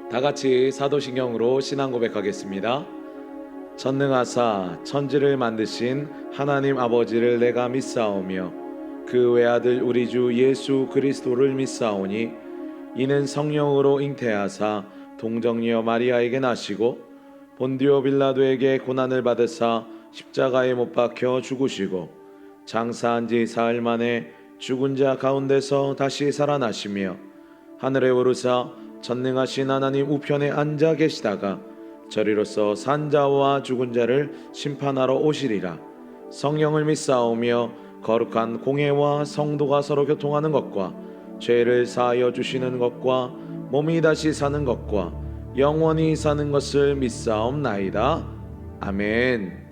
다 같이 사도신경으로 신앙 고백하겠습니다. 전능하사 천지를 만드신 하나님 아버지를 내가 믿사오며 그 외아들 우리 주 예수 그리스도를 믿사오니 이는 성령으로 잉태하사 동정녀 마리아에게 나시고 본디오 빌라도에게 고난을 받으사 십자가에 못 박혀 죽으시고 장사한 지 사흘 만에 죽은 자 가운데서 다시 살아나시며 하늘에 오르사 전능하신 하나님 우편에 앉아 계시다가 저리로서 산자와 죽은 자를 심판하러 오시리라. 성령을 믿사오며 거룩한 공회와 성도가 서로 교통하는 것과 죄를 사하여 주시는 것과 몸이 다시 사는 것과 영원히 사는 것을 믿사옵나이다. 아멘.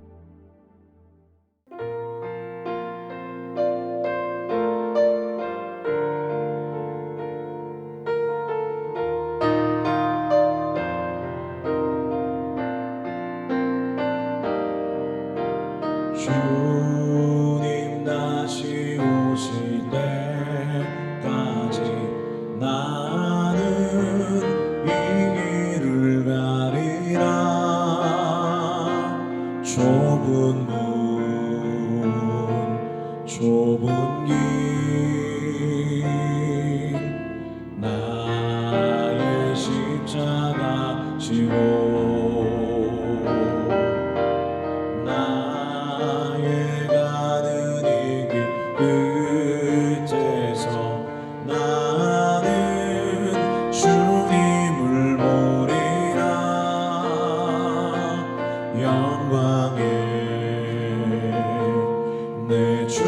주님 다시 오실 때까지 나는 이 길을 가리라. 좁은 문 좁은 길 나의 십자가 지고 내 주님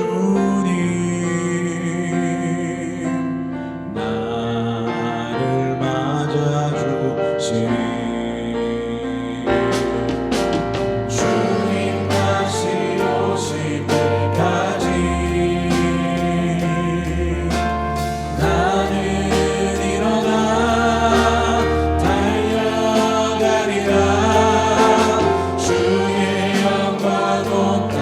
나를 맞아주시리. 주님 다시 오실 때까지 나는 일어나 달려가리라. 주의 영광 온 땅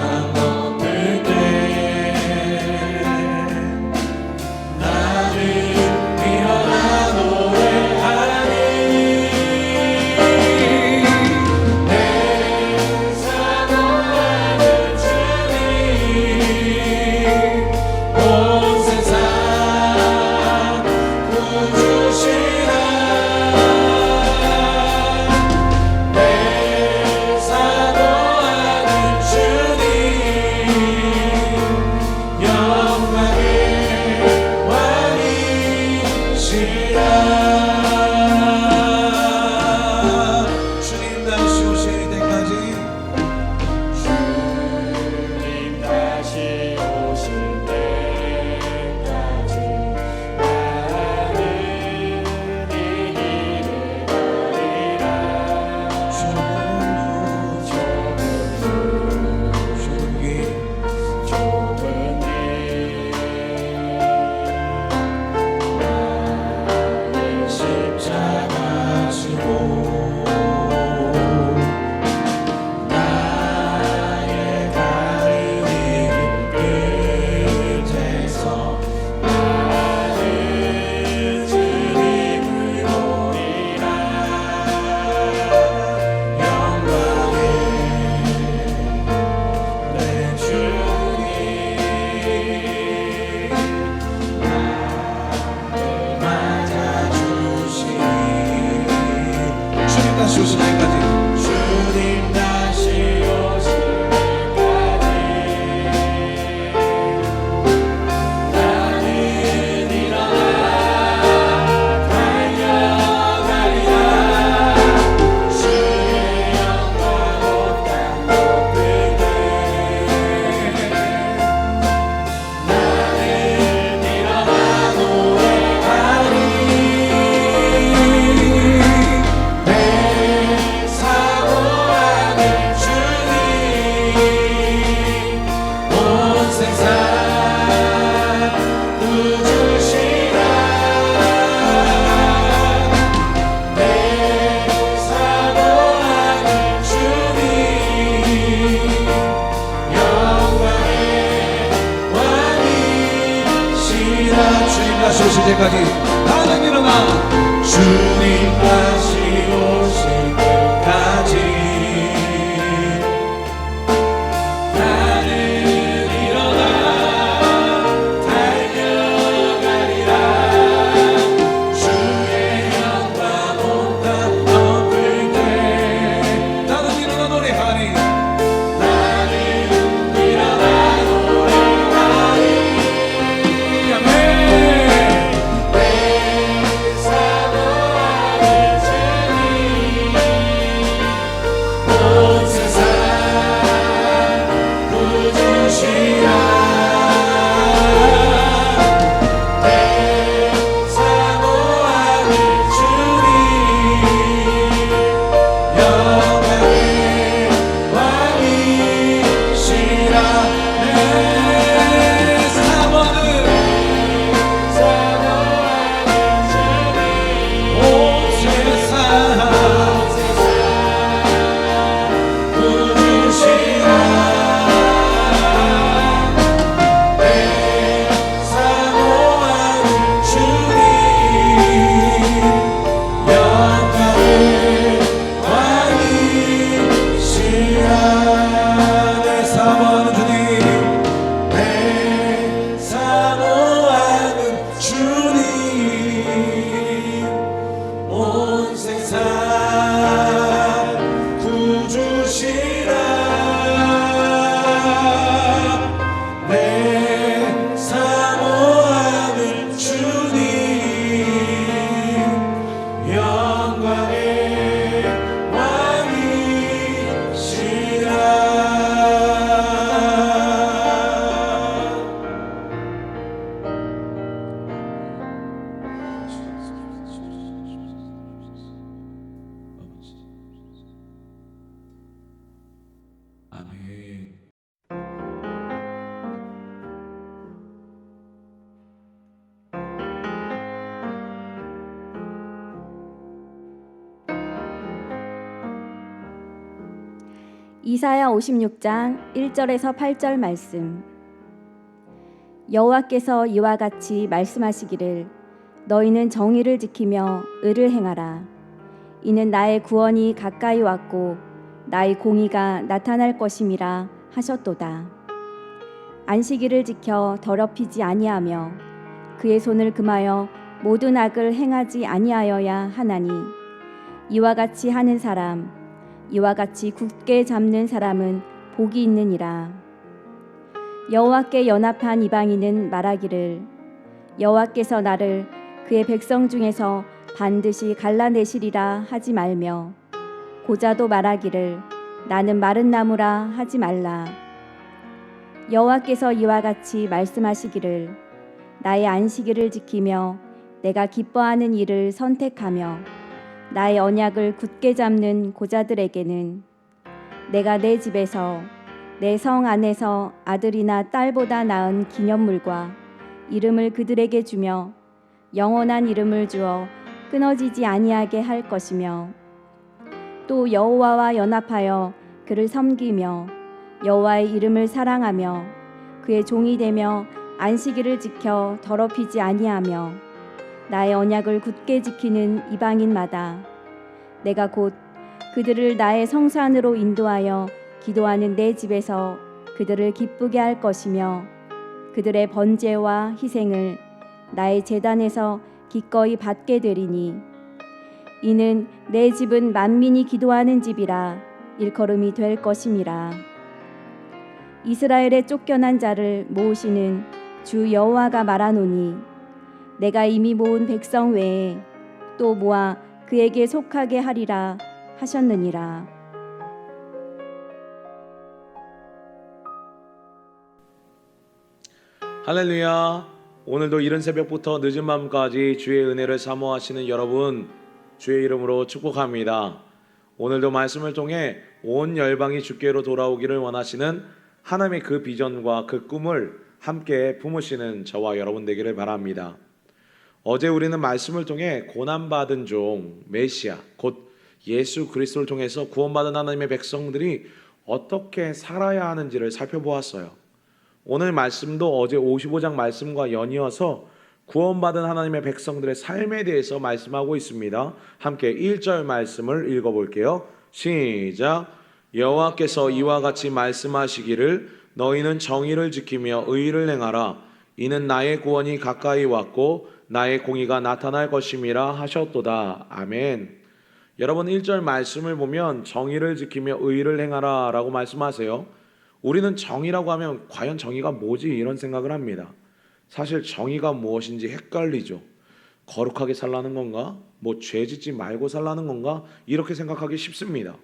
다시 오실 때까지 주님 다시 오실 때까지 나는 일어나 달려가리라. 주의 영광 온 땅 높을 때 나는 일어나 노래하리. 주님 다시 오실 때까지 나는 일어나 주님 다시 이사야 56장 1절에서 8절 말씀. 여호와께서 이와 같이 말씀하시기를 너희는 정의를 지키며 의를 행하라. 이는 나의 구원이 가까이 왔고 나의 공의가 나타날 것임이라 하셨도다. 안식일을 지켜 더럽히지 아니하며 그의 손을 금하여 모든 악을 행하지 아니하여야 하나니 이와 같이 하는 사람, 이와 같이 굳게 잡는 사람은 복이 있느니라. 여호와께 연합한 이방인은 말하기를 여호와께서 나를 그의 백성 중에서 반드시 갈라내시리라 하지 말며 고자도 말하기를 나는 마른 나무라 하지 말라. 여호와께서 이와 같이 말씀하시기를 나의 안식일을 지키며 내가 기뻐하는 일을 선택하며 나의 언약을 굳게 잡는 고자들에게는 내가 내 집에서 내 성 안에서 아들이나 딸보다 나은 기념물과 이름을 그들에게 주며 영원한 이름을 주어 끊어지지 아니하게 할 것이며 또 여호와와 연합하여 그를 섬기며 여호와의 이름을 사랑하며 그의 종이 되며 안식일을 지켜 더럽히지 아니하며 나의 언약을 굳게 지키는 이방인마다 내가 곧 그들을 나의 성산으로 인도하여 기도하는 내 집에서 그들을 기쁘게 할 것이며 그들의 번제와 희생을 나의 제단에서 기꺼이 받게 되리니 이는 내 집은 만민이 기도하는 집이라 일컬음이 될 것임이라. 이스라엘의 쫓겨난 자를 모으시는 주 여호와가 말하노니 내가 이미 모은 백성 외에 또 모아 그에게 속하게 하리라 하셨느니라. 할렐루야. 오늘도 이른 새벽부터 늦은 밤까지 주의 은혜를 사모하시는 여러분 주의 이름으로 축복합니다. 오늘도 말씀을 통해 온 열방이 주께로 돌아오기를 원하시는 하나님의 그 비전과 그 꿈을 함께 품으시는 저와 여러분 되기를 바랍니다. 어제 우리는 말씀을 통해 고난받은 종 메시아 곧 예수 그리스도를 통해서 구원받은 하나님의 백성들이 어떻게 살아야 하는지를 살펴보았어요. 오늘 말씀도 어제 55장 말씀과 연이어서 구원받은 하나님의 백성들의 삶에 대해서 말씀하고 있습니다. 함께 1절 말씀을 읽어볼게요. 시작. 여호와께서 이와 같이 말씀하시기를 너희는 정의를 지키며 의를 행하라. 이는 나의 구원이 가까이 왔고 나의 공의가 나타날 것임이라 하셨도다. 아멘. 여러분 1절 말씀을 보면 정의를 지키며 의를 행하라 라고 말씀하세요. 우리는 정의라고 하면 과연 정의가 뭐지? 이런 생각을 합니다. 사실 정의가 무엇인지 헷갈리죠. 거룩하게 살라는 건가? 뭐 죄짓지 말고 살라는 건가? 이렇게 생각하기 쉽습니다.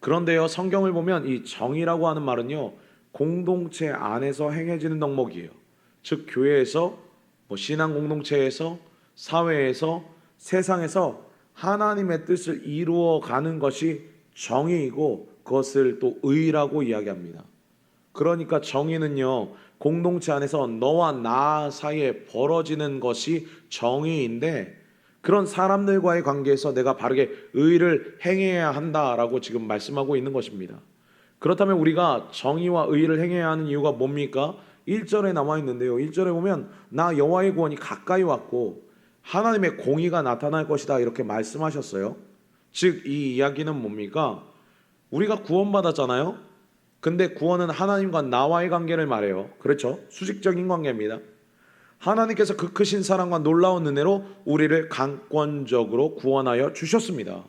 그런데요, 성경을 보면 이 정의라고 하는 말은요, 공동체 안에서 행해지는 덕목이에요. 즉 교회에서, 신앙 공동체에서, 사회에서, 세상에서 하나님의 뜻을 이루어가는 것이 정의이고 그것을 또 의라고 이야기합니다. 그러니까 정의는요, 공동체 안에서 너와 나 사이에 벌어지는 것이 정의인데 그런 사람들과의 관계에서 내가 바르게 의를 행해야 한다라고 지금 말씀하고 있는 것입니다. 그렇다면 우리가 정의와 의를 행해야 하는 이유가 뭡니까? 1절에 나와 있는데요. 1절에 보면 나 여호와의 구원이 가까이 왔고 하나님의 공의가 나타날 것이다 이렇게 말씀하셨어요. 즉 이 이야기는 뭡니까? 우리가 구원받았잖아요. 근데 구원은 하나님과 나와의 관계를 말해요. 그렇죠? 수직적인 관계입니다. 하나님께서 그 크신 사랑과 놀라운 은혜로 우리를 강권적으로 구원하여 주셨습니다.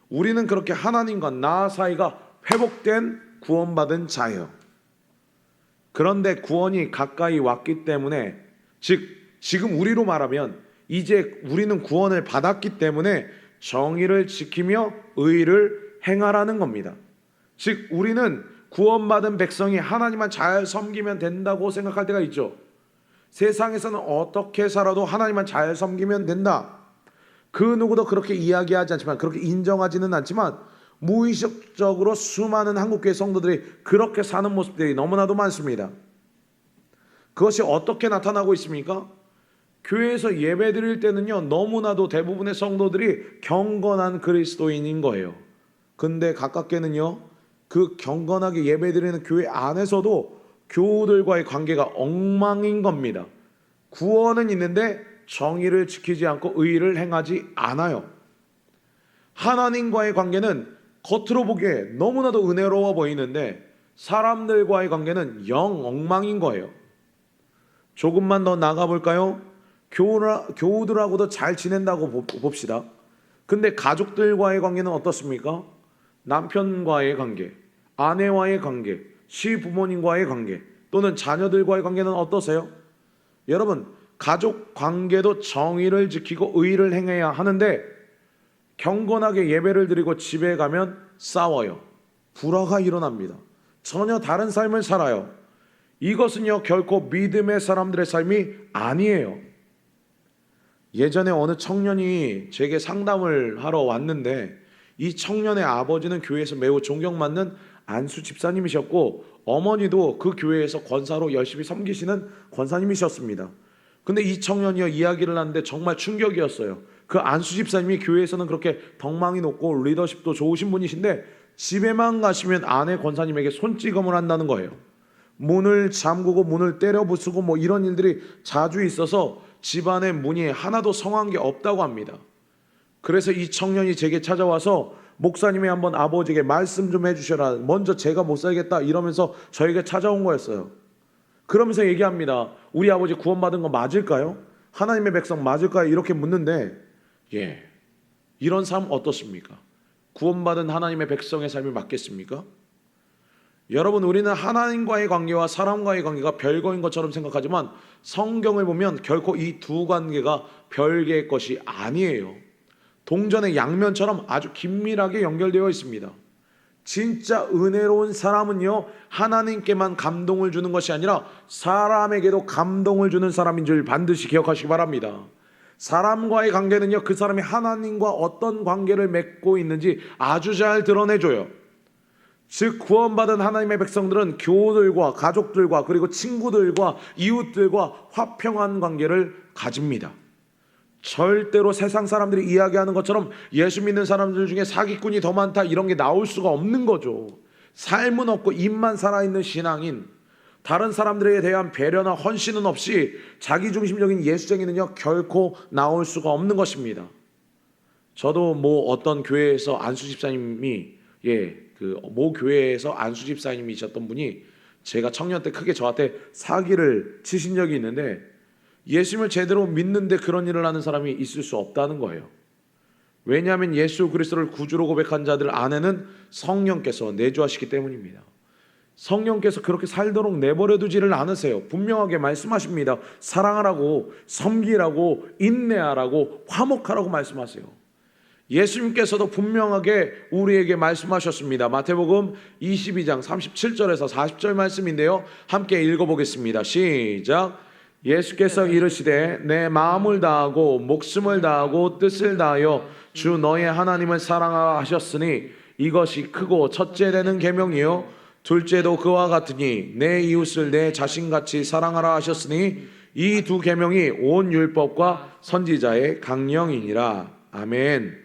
우리는 그렇게 하나님과 나 사이가 회복된 구원받은 자예요. 그런데 구원이 가까이 왔기 때문에, 즉 지금 우리로 말하면 이제 우리는 구원을 받았기 때문에 정의를 지키며 의를 행하라는 겁니다. 즉 우리는 구원받은 백성이 하나님만 잘 섬기면 된다고 생각할 때가 있죠. 세상에서는 어떻게 살아도 하나님만 잘 섬기면 된다. 그 누구도 그렇게 이야기하지 않지만, 그렇게 인정하지는 않지만 무의식적으로 수많은 한국교회 성도들이 그렇게 사는 모습들이 너무나도 많습니다. 그것이 어떻게 나타나고 있습니까? 교회에서 예배 드릴 때는요, 너무나도 대부분의 성도들이 경건한 그리스도인인 거예요. 근데 가깝게는요, 그 경건하게 예배드리는 교회 안에서도 교우들과의 관계가 엉망인 겁니다. 구원은 있는데 정의를 지키지 않고 의를 행하지 않아요. 하나님과의 관계는 겉으로 보기에 너무나도 은혜로워 보이는데 사람들과의 관계는 영 엉망인 거예요. 조금만 더 나가볼까요? 교우들하고도 잘 지낸다고 봅시다. 근데 가족들과의 관계는 어떻습니까? 남편과의 관계, 아내와의 관계, 시부모님과의 관계, 또는 자녀들과의 관계는 어떠세요? 여러분, 가족 관계도 정의를 지키고 의를 행해야 하는데 경건하게 예배를 드리고 집에 가면 싸워요. 불화가 일어납니다. 전혀 다른 삶을 살아요. 이것은요, 결코 믿음의 사람들의 삶이 아니에요. 예전에 어느 청년이 제게 상담을 하러 왔는데 이 청년의 아버지는 교회에서 매우 존경받는 안수 집사님이셨고 어머니도 그 교회에서 권사로 열심히 섬기시는 권사님이셨습니다. 근데 이 청년이요, 이야기를 하는데 정말 충격이었어요. 그 안수 집사님이 교회에서는 그렇게 덕망이 높고 리더십도 좋으신 분이신데 집에만 가시면 아내 권사님에게 손찌검을 한다는 거예요. 문을 잠그고 문을 때려 부수고 뭐 이런 일들이 자주 있어서 집안의 문이 하나도 성한 게 없다고 합니다. 그래서 이 청년이 제게 찾아와서 목사님이 한번 아버지에게 말씀 좀 해주셔라, 먼저 제가 못 살겠다 이러면서 저에게 찾아온 거였어요. 그러면서 얘기합니다. 우리 아버지 구원받은 거 맞을까요? 하나님의 백성 맞을까요? 이렇게 묻는데 이런 삶 어떻습니까? 구원받은 하나님의 백성의 삶이 맞겠습니까? 여러분, 우리는 하나님과의 관계와 사람과의 관계가 별거인 것처럼 생각하지만 성경을 보면 결코 이 두 관계가 별개의 것이 아니에요. 동전의 양면처럼 아주 긴밀하게 연결되어 있습니다. 진짜 은혜로운 사람은요, 하나님께만 감동을 주는 것이 아니라 사람에게도 감동을 주는 사람인 줄 반드시 기억하시기 바랍니다. 사람과의 관계는요, 그 사람이 하나님과 어떤 관계를 맺고 있는지 아주 잘 드러내줘요. 즉 구원받은 하나님의 백성들은 교우들과 가족들과 그리고 친구들과 이웃들과 화평한 관계를 가집니다. 절대로 세상 사람들이 이야기하는 것처럼 예수 믿는 사람들 중에 사기꾼이 더 많다 이런 게 나올 수가 없는 거죠. 삶은 없고 입만 살아있는 신앙인, 다른 사람들에 대한 배려나 헌신은 없이 자기중심적인 예수쟁이는요, 결코 나올 수가 없는 것입니다. 저도 뭐 어떤 교회에서 안수 집사님이 모 교회에서 안수 집사님이셨던 분이 제가 청년 때 크게 저한테 사기를 치신 적이 있는데 예수님을 제대로 믿는데 그런 일을 하는 사람이 있을 수 없다는 거예요. 왜냐하면 예수 그리스도를 구주로 고백한 자들 안에는 성령께서 내주하시기 때문입니다. 성령께서 그렇게 살도록 내버려 두지를 않으세요. 분명하게 말씀하십니다. 사랑하라고, 섬기라고, 인내하라고, 화목하라고 말씀하세요. 예수님께서도 분명하게 우리에게 말씀하셨습니다. 마태복음 22장 37절에서 40절 말씀인데요, 함께 읽어보겠습니다. 시작. 예수께서 이르시되 내 마음을 다하고 목숨을 다하고 뜻을 다하여 주 너의 하나님을 사랑하라 하셨으니 이것이 크고 첫째 되는 계명이요 둘째도 그와 같으니 내 이웃을 내 자신같이 사랑하라 하셨으니 이 두 계명이 온 율법과 선지자의 강령이니라. 아멘.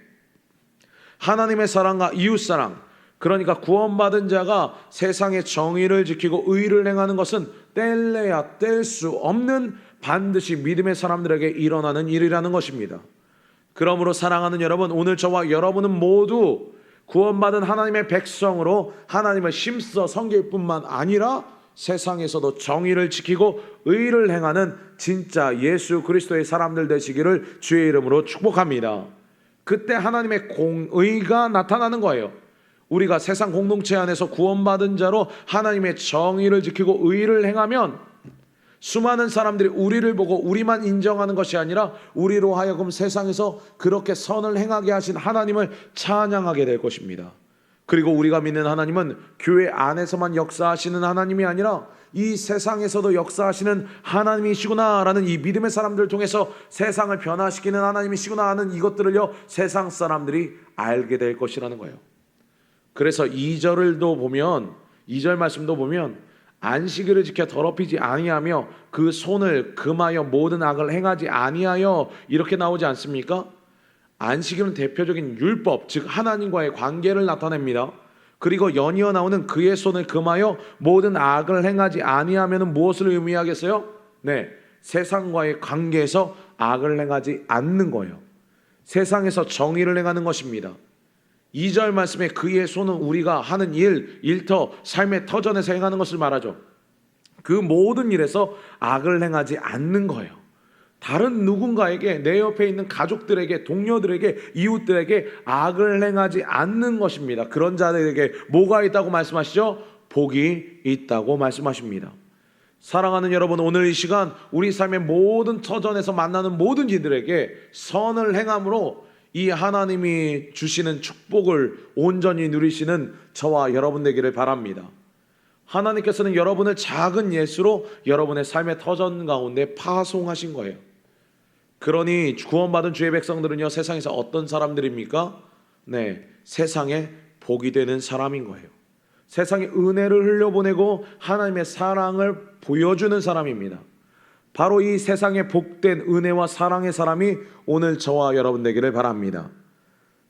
하나님의 사랑과 이웃 사랑, 그러니까 구원받은 자가 세상의 정의를 지키고 의를 행하는 것은 뗄래야 뗄 수 없는 반드시 믿음의 사람들에게 일어나는 일이라는 것입니다. 그러므로 사랑하는 여러분, 오늘 저와 여러분은 모두 구원받은 하나님의 백성으로 하나님을 힘써 섬길 뿐만 아니라 세상에서도 정의를 지키고 의를 행하는 진짜 예수 그리스도의 사람들 되시기를 주의 이름으로 축복합니다. 그때 하나님의 공의가 나타나는 거예요. 우리가 세상 공동체 안에서 구원받은 자로 하나님의 정의를 지키고 의를 행하면 수많은 사람들이 우리를 보고 우리만 인정하는 것이 아니라 우리로 하여금 세상에서 그렇게 선을 행하게 하신 하나님을 찬양하게 될 것입니다. 그리고 우리가 믿는 하나님은 교회 안에서만 역사하시는 하나님이 아니라 이 세상에서도 역사하시는 하나님이시구나라는 이 믿음의 사람들을 통해서 세상을 변화시키는 하나님이시구나 하는 이것들을요, 세상 사람들이 알게 될 것이라는 거예요. 그래서 2절도 보면, 2절 말씀도 보면 안식일을 지켜 더럽히지 아니하며 그 손을 금하여 모든 악을 행하지 아니하여 이렇게 나오지 않습니까? 안식일은 대표적인 율법, 즉 하나님과의 관계를 나타냅니다. 그리고 연이어 나오는 그의 손을 금하여 모든 악을 행하지 아니하면은 무엇을 의미하겠어요? 네, 세상과의 관계에서 악을 행하지 않는 거예요. 세상에서 정의를 행하는 것입니다. 2절 말씀에 그의 손은 우리가 하는 일, 일터, 삶의 터전에서 행하는 것을 말하죠. 그 모든 일에서 악을 행하지 않는 거예요. 다른 누군가에게, 내 옆에 있는 가족들에게, 동료들에게, 이웃들에게 악을 행하지 않는 것입니다. 그런 자들에게 뭐가 있다고 말씀하시죠? 복이 있다고 말씀하십니다. 사랑하는 여러분, 오늘 이 시간 우리 삶의 모든 터전에서 만나는 모든 이들에게 선을 행함으로 이 하나님이 주시는 축복을 온전히 누리시는 저와 여러분 되기를 바랍니다. 하나님께서는 여러분을 작은 예수로 여러분의 삶의 터전 가운데 파송하신 거예요. 그러니 구원받은 주의 백성들은요, 세상에서 어떤 사람들입니까? 네, 세상에 복이 되는 사람인 거예요. 세상에 은혜를 흘려보내고 하나님의 사랑을 보여주는 사람입니다. 바로 이 세상에 복된 은혜와 사랑의 사람이 오늘 저와 여러분 되기를 바랍니다.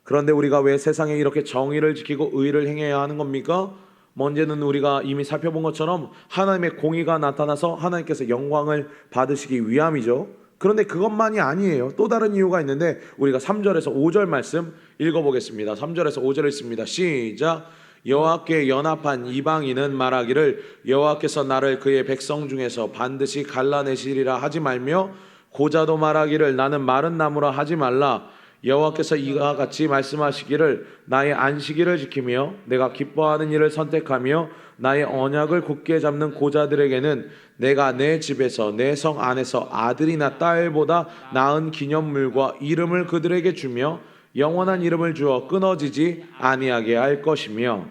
그런데 우리가 왜 세상에 이렇게 정의를 지키고 의를 행해야 하는 겁니까? 먼저는 우리가 이미 살펴본 것처럼 하나님의 공의가 나타나서 하나님께서 영광을 받으시기 위함이죠. 그런데 그것만이 아니에요. 또 다른 이유가 있는데 우리가 3절에서 5절 말씀 읽어보겠습니다. 3절에서 5절 읽습니다. 시작. 여호와께 연합한 이방인은 말하기를 여호와께서 나를 그의 백성 중에서 반드시 갈라내시리라 하지 말며, 고자도 말하기를 나는 마른 나무라 하지 말라. 여호와께서 이와 같이 말씀하시기를 나의 안식일을 지키며 내가 기뻐하는 일을 선택하며 나의 언약을 굳게 잡는 고자들에게는 내가 내 집에서 내 성 안에서 아들이나 딸보다 나은 기념물과 이름을 그들에게 주며 영원한 이름을 주어 끊어지지 아니하게 할 것이며.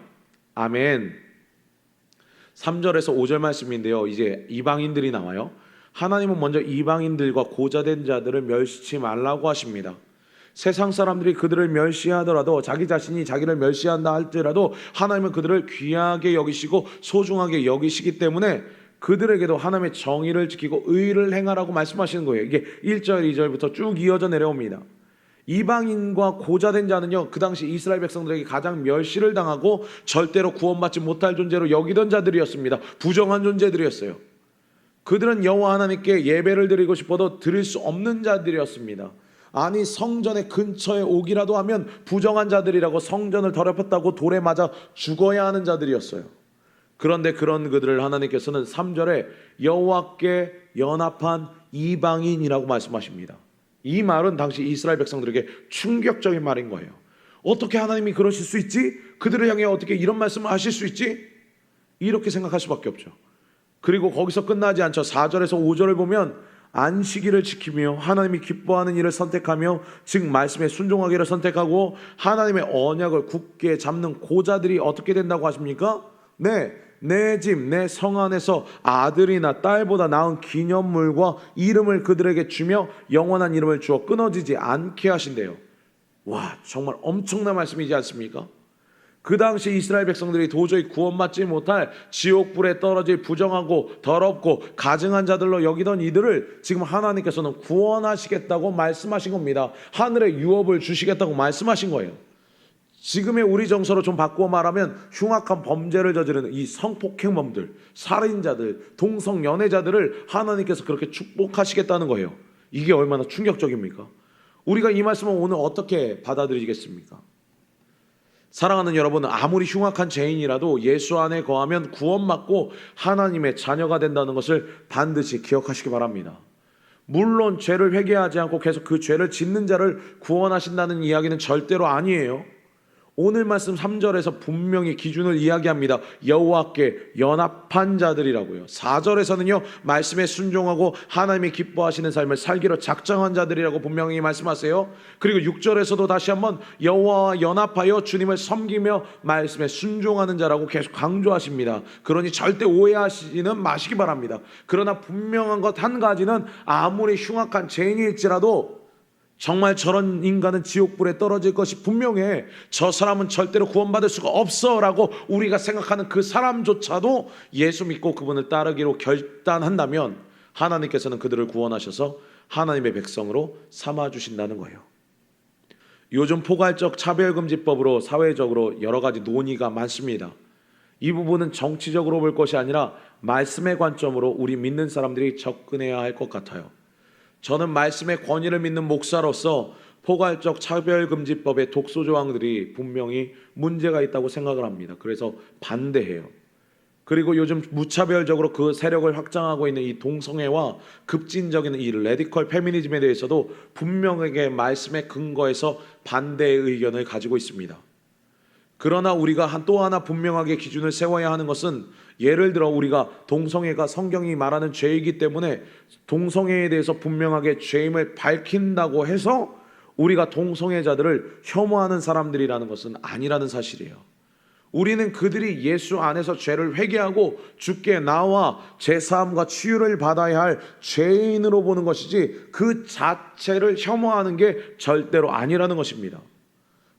아멘. 3절에서 5절 말씀인데요, 이제 이방인들이 나와요. 하나님은 먼저 이방인들과 고자된 자들을 멸시치 말라고 하십니다. 세상 사람들이 그들을 멸시하더라도, 자기 자신이 자기를 멸시한다 할지라도 하나님은 그들을 귀하게 여기시고 소중하게 여기시기 때문에 그들에게도 하나님의 정의를 지키고 의를 행하라고 말씀하시는 거예요. 이게 1절 2절부터 쭉 이어져 내려옵니다. 이방인과 고자된 자는요, 그 당시 이스라엘 백성들에게 가장 멸시를 당하고 절대로 구원받지 못할 존재로 여기던 자들이었습니다. 부정한 존재들이었어요. 그들은 여호와 하나님께 예배를 드리고 싶어도 드릴 수 없는 자들이었습니다. 아니, 성전의 근처에 오기라도 하면 부정한 자들이라고 성전을 더럽혔다고 돌에 맞아 죽어야 하는 자들이었어요. 그런데 그런 그들을 하나님께서는 3절에 여호와께 연합한 이방인이라고 말씀하십니다. 이 말은 당시 이스라엘 백성들에게 충격적인 말인 거예요. 어떻게 하나님이 그러실 수 있지? 그들을 향해 어떻게 이런 말씀을 하실 수 있지? 이렇게 생각할 수밖에 없죠. 그리고 거기서 끝나지 않죠. 4절에서 5절을 보면 안식일을 지키며 하나님이 기뻐하는 일을 선택하며, 즉 말씀에 순종하기를 선택하고 하나님의 언약을 굳게 잡는 고자들이 어떻게 된다고 하십니까? 네, 내 집, 내 성 안에서 아들이나 딸보다 나은 기념물과 이름을 그들에게 주며 영원한 이름을 주어 끊어지지 않게 하신대요. 와, 정말 엄청난 말씀이지 않습니까? 그 당시 이스라엘 백성들이 도저히 구원받지 못할 지옥불에 떨어질 부정하고 더럽고 가증한 자들로 여기던 이들을 지금 하나님께서는 구원하시겠다고 말씀하신 겁니다. 하늘의 유업을 주시겠다고 말씀하신 거예요. 지금의 우리 정서로 좀 바꾸어 말하면 흉악한 범죄를 저지르는 이 성폭행범들, 살인자들, 동성연애자들을 하나님께서 그렇게 축복하시겠다는 거예요. 이게 얼마나 충격적입니까? 우리가 이 말씀을 오늘 어떻게 받아들이겠습니까? 사랑하는 여러분, 아무리 흉악한 죄인이라도 예수 안에 거하면 구원받고 하나님의 자녀가 된다는 것을 반드시 기억하시기 바랍니다. 물론 죄를 회개하지 않고 계속 그 죄를 짓는 자를 구원하신다는 이야기는 절대로 아니에요. 오늘 말씀 3절에서 분명히 기준을 이야기합니다. 여호와께 연합한 자들이라고요. 4절에서는요, 말씀에 순종하고 하나님이 기뻐하시는 삶을 살기로 작정한 자들이라고 분명히 말씀하세요. 그리고 6절에서도 다시 한번 여호와와 연합하여 주님을 섬기며 말씀에 순종하는 자라고 계속 강조하십니다. 그러니 절대 오해하시지는 마시기 바랍니다. 그러나 분명한 것 한 가지는, 아무리 흉악한 죄인일지라도 정말 저런 인간은 지옥불에 떨어질 것이 분명해. 저 사람은 절대로 구원받을 수가 없어 라고 우리가 생각하는 그 사람조차도 예수 믿고 그분을 따르기로 결단한다면 하나님께서는 그들을 구원하셔서 하나님의 백성으로 삼아주신다는 거예요. 요즘 포괄적 차별금지법으로 사회적으로 여러 가지 논의가 많습니다. 이 부분은 정치적으로 볼 것이 아니라 말씀의 관점으로 우리 믿는 사람들이 접근해야 할 것 같아요. 저는 말씀의 권위를 믿는 목사로서 포괄적 차별금지법의 독소 조항들이 분명히 문제가 있다고 생각을 합니다. 그래서 반대해요. 그리고 요즘 무차별적으로 그 세력을 확장하고 있는 이 동성애와 급진적인 이 레디컬 페미니즘에 대해서도 분명하게 말씀의 근거에서 반대의 의견을 가지고 있습니다. 그러나 우리가 또 하나 분명하게 기준을 세워야 하는 것은, 예를 들어 우리가 동성애가 성경이 말하는 죄이기 때문에 동성애에 대해서 분명하게 죄임을 밝힌다고 해서 우리가 동성애자들을 혐오하는 사람들이라는 것은 아니라는 사실이에요. 우리는 그들이 예수 안에서 죄를 회개하고 주께 나와 제사함과 치유를 받아야 할 죄인으로 보는 것이지 그 자체를 혐오하는 게 절대로 아니라는 것입니다.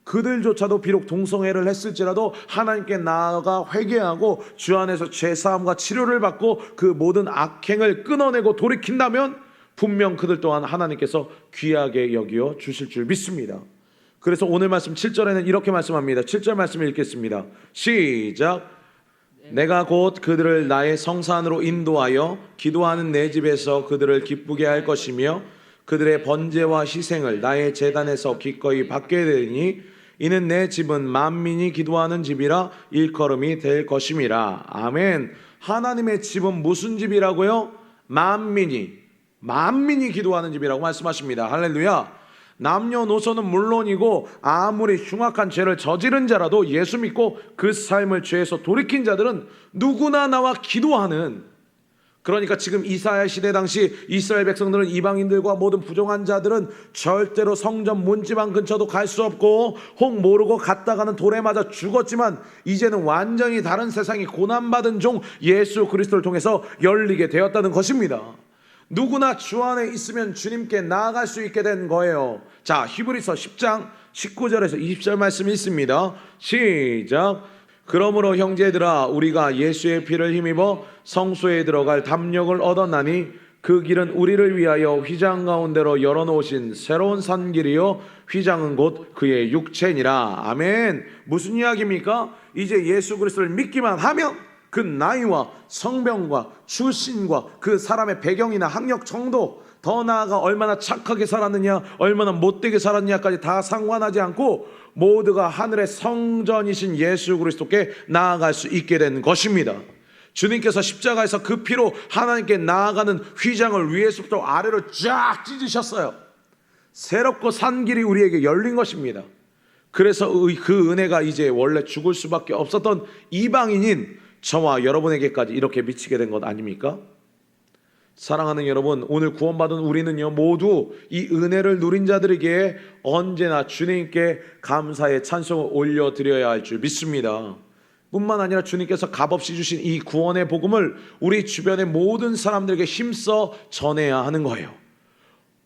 그들조차도 비록 동성애를 했을지라도 하나님께 나아가 회개하고 주 안에서 제사함과 치료를 받고 그 모든 악행을 끊어내고 돌이킨다면 분명 그들 또한 하나님께서 귀하게 여겨 주실 줄 믿습니다. 그래서 오늘 말씀 7절에는 이렇게 말씀합니다. 7절 말씀을 읽겠습니다. 시작. 내가 곧 그들을 나의 성산으로 인도하여 기도하는 내 집에서 그들을 기쁘게 할 것이며 그들의 번제와 희생을 나의 제단에서 기꺼이 받게 되니 이는 내 집은 만민이 기도하는 집이라 일컬음이 될 것임이라. 아멘. 하나님의 집은 무슨 집이라고요? 만민이 기도하는 집이라고 말씀하십니다. 할렐루야. 남녀노소는 물론이고 아무리 흉악한 죄를 저지른 자라도 예수 믿고 그 삶을 죄에서 돌이킨 자들은 누구나 나와 기도하는, 그러니까 지금 이사야 시대 당시 이스라엘 백성들은 이방인들과 모든 부정한 자들은 절대로 성전 문지방 근처도 갈 수 없고 혹 모르고 갔다가는 돌에 맞아 죽었지만 이제는 완전히 다른 세상이 고난받은 종 예수 그리스도를 통해서 열리게 되었다는 것입니다. 누구나 주 안에 있으면 주님께 나아갈 수 있게 된 거예요. 자, 히브리서 10장 19절에서 20절 말씀이 있습니다. 시작. 그러므로 형제들아 우리가 예수의 피를 힘입어 성소에 들어갈 담력을 얻었나니 그 길은 우리를 위하여 휘장 가운데로 열어놓으신 새로운 산길이요 휘장은 곧 그의 육체니라. 아멘. 무슨 이야기입니까? 이제 예수 그리스도를 믿기만 하면 그 나이와 성병과 출신과 그 사람의 배경이나 학력 정도, 더 나아가 얼마나 착하게 살았느냐 얼마나 못되게 살았느냐까지 다 상관하지 않고 모두가 하늘의 성전이신 예수 그리스도께 나아갈 수 있게 된 것입니다. 주님께서 십자가에서 그 피로 하나님께 나아가는 휘장을 위에서부터 아래로 쫙 찢으셨어요. 새롭고 산 길이 우리에게 열린 것입니다. 그래서 그 은혜가 이제 원래 죽을 수밖에 없었던 이방인인 저와 여러분에게까지 이렇게 미치게 된 것 아닙니까? 사랑하는 여러분, 오늘 구원받은 우리는요 모두 이 은혜를 누린 자들에게 언제나 주님께 감사의 찬송을 올려드려야 할 줄 믿습니다. 뿐만 아니라 주님께서 값없이 주신 이 구원의 복음을 우리 주변의 모든 사람들에게 힘써 전해야 하는 거예요.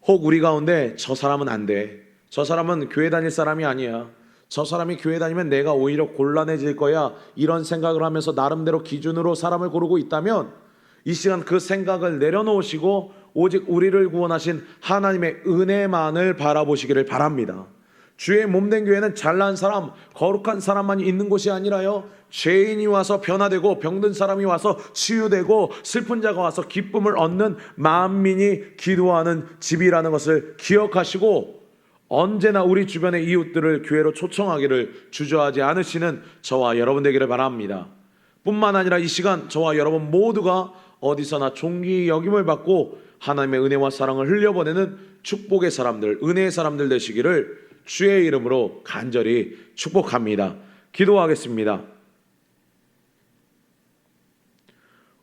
혹 우리 가운데 저 사람은 안 돼, 저 사람은 교회 다닐 사람이 아니야, 저 사람이 교회 다니면 내가 오히려 곤란해질 거야, 이런 생각을 하면서 나름대로 기준으로 사람을 고르고 있다면 이 시간 그 생각을 내려놓으시고 오직 우리를 구원하신 하나님의 은혜만을 바라보시기를 바랍니다. 주의 몸된 교회는 잘난 사람, 거룩한 사람만이 있는 곳이 아니라요 죄인이 와서 변화되고 병든 사람이 와서 치유되고 슬픈 자가 와서 기쁨을 얻는 만민이 기도하는 집이라는 것을 기억하시고 언제나 우리 주변의 이웃들을 교회로 초청하기를 주저하지 않으시는 저와 여러분 되기를 바랍니다. 뿐만 아니라 이 시간 저와 여러분 모두가 어디서나 존귀 여김을 받고 하나님의 은혜와 사랑을 흘려보내는 축복의 사람들, 은혜의 사람들 되시기를 주의 이름으로 간절히 축복합니다. 기도하겠습니다.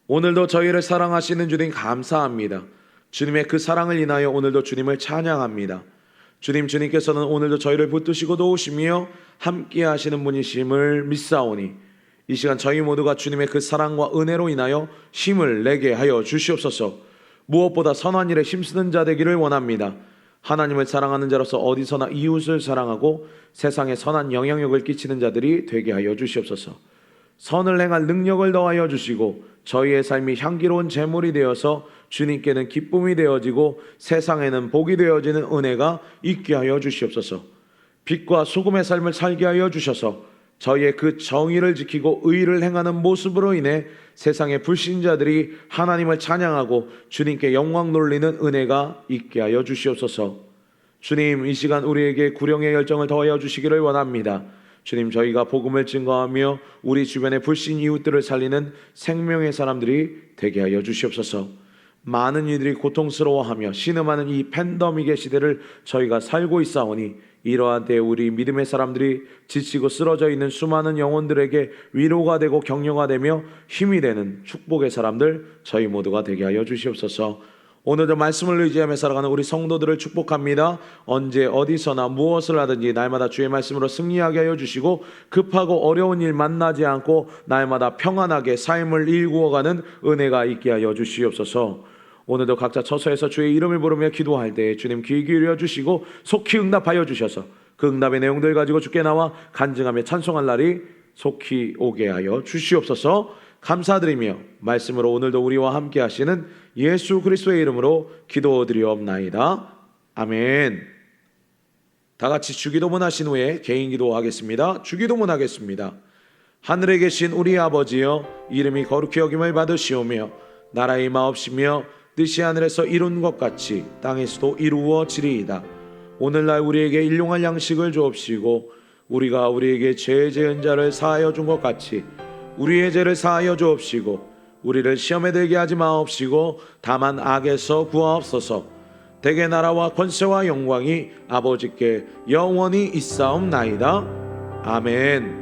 오늘도 저희를 사랑하시는 주님 감사합니다. 주님의 그 사랑을 인하여 오늘도 주님을 찬양합니다. 주님께서는 오늘도 저희를 붙드시고 도우시며 함께 하시는 분이심을 믿사오니 이 시간 저희 모두가 주님의 그 사랑과 은혜로 인하여 힘을 내게 하여 주시옵소서. 무엇보다 선한 일에 힘쓰는 자 되기를 원합니다. 하나님을 사랑하는 자로서 어디서나 이웃을 사랑하고 세상에 선한 영향력을 끼치는 자들이 되게 하여 주시옵소서. 선을 행할 능력을 더하여 주시고 저희의 삶이 향기로운 제물이 되어서 주님께는 기쁨이 되어지고 세상에는 복이 되어지는 은혜가 있게 하여 주시옵소서. 빛과 소금의 삶을 살게 하여 주셔서 저희의 그 정의를 지키고 의를 행하는 모습으로 인해 세상의 불신자들이 하나님을 찬양하고 주님께 영광 돌리는 은혜가 있게 하여 주시옵소서. 주님, 이 시간 우리에게 구령의 열정을 더하여 주시기를 원합니다. 주님, 저희가 복음을 증거하며 우리 주변의 불신 이웃들을 살리는 생명의 사람들이 되게 하여 주시옵소서. 많은 이들이 고통스러워하며 신음하는 이 팬데믹의 시대를 저희가 살고 있사오니 이러한 때에 우리 믿음의 사람들이 지치고 쓰러져 있는 수많은 영혼들에게 위로가 되고 격려가 되며 힘이 되는 축복의 사람들 저희 모두가 되게 하여 주시옵소서. 오늘도 말씀을 의지하며 살아가는 우리 성도들을 축복합니다. 언제 어디서나 무엇을 하든지 날마다 주의 말씀으로 승리하게 하여 주시고 급하고 어려운 일 만나지 않고 날마다 평안하게 삶을 일구어가는 은혜가 있게 하여 주시옵소서. 오늘도 각자 처소에서 주의 이름을 부르며 기도할 때 주님 귀 기울여 주시고 속히 응답하여 주셔서 그 응답의 내용들 가지고 주께 나와 간증하며 찬송할 날이 속히 오게 하여 주시옵소서. 감사드리며 말씀으로 오늘도 우리와 함께 하시는 예수 그리스도의 이름으로 기도드리옵나이다. 아멘. 다 같이 주기도문 하신 후에 개인 기도하겠습니다. 주기도문 하겠습니다. 하늘에 계신 우리 아버지여, 이름이 거룩히 여김을 받으시오며 나라의 마옵시며 뜻이 하늘에서 이룬 것 같이 땅에서도 이루어지리이다. 오늘날 우리에게 일용할 양식을 주옵시고 우리가 우리에게 죄 지은 자를 사하여 준 것 같이 우리의 죄를 사하여 주옵시고 우리를 시험에 들게 하지 마옵시고 다만 악에서 구하옵소서. 대개 나라와 권세와 영광이 아버지께 영원히 있사옵나이다. 아멘.